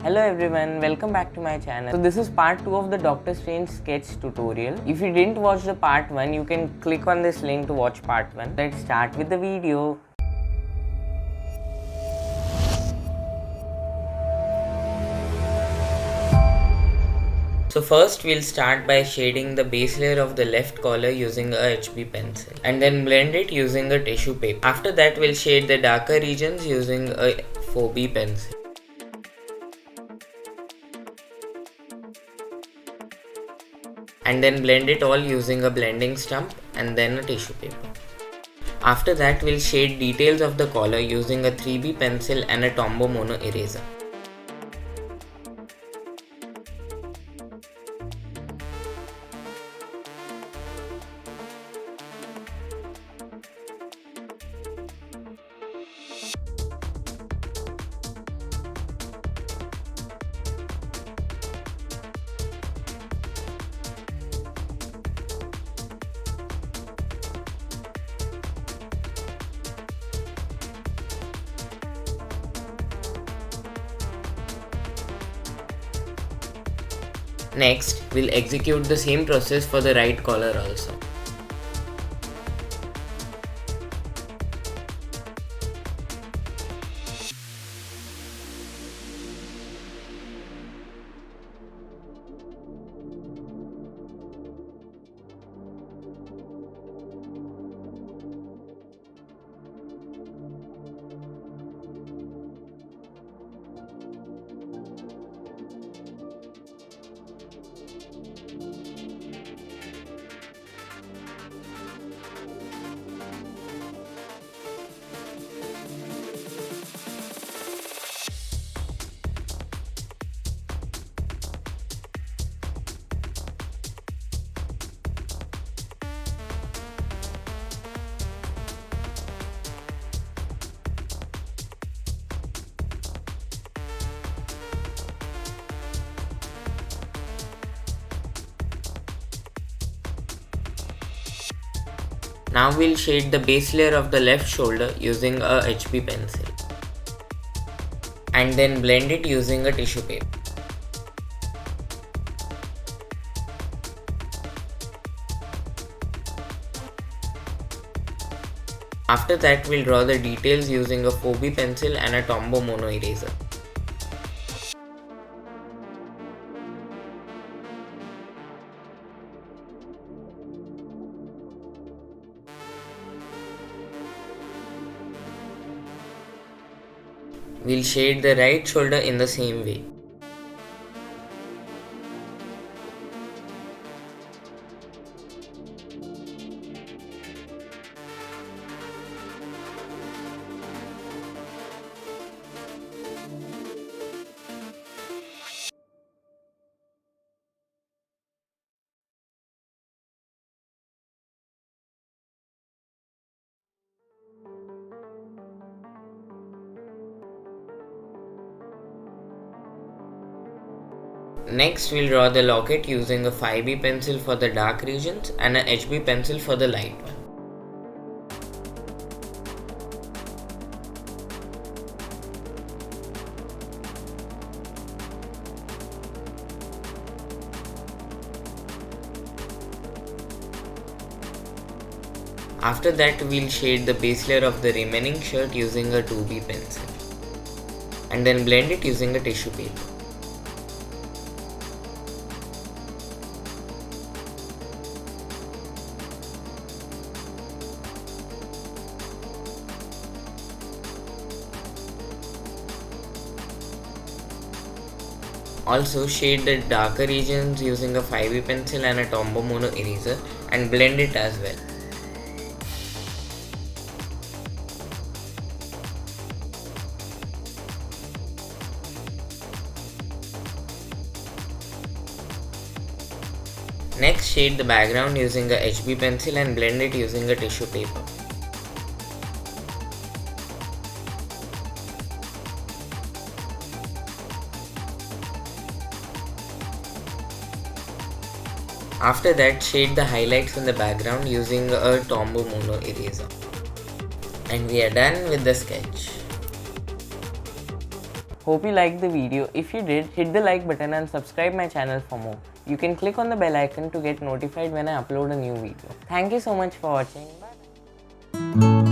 Hello everyone, welcome back to my channel. So this is part 2 of the Doctor Strange sketch tutorial. If you didn't watch the part 1, you can click on this link to watch part 1. Let's start with the video. So first we'll start by shading the base layer of the left collar using a HB pencil and then blend it using a tissue paper. After that we'll shade the darker regions using a 4B pencil. And then blend it all using a blending stump and then a tissue paper. After that we'll shade details of the collar using a 3B pencil and a Tombow mono eraser. Next, we'll execute the same process for the right collar also. Now we'll shade the base layer of the left shoulder using a HB pencil and then blend it using a tissue paper. After that we'll draw the details using a 4B pencil and a Tombow mono eraser. We'll shade the right shoulder in the same way. Next, we'll draw the locket using a 5B pencil for the dark regions and a HB pencil for the light one. After that, we'll shade the base layer of the remaining shirt using a 2B pencil and then blend it using a tissue paper. Also shade the darker regions using a 5B pencil and a Tombow mono eraser and blend it as well. Next, shade the background using a HB pencil and blend it using a tissue paper. After that, shade the highlights in the background using a Tombow mono eraser. And we are done with the sketch. Hope you liked the video. If you did, hit the like button and subscribe my channel for more. You can click on the bell icon to get notified when I upload a new video. Thank you so much for watching. Bye.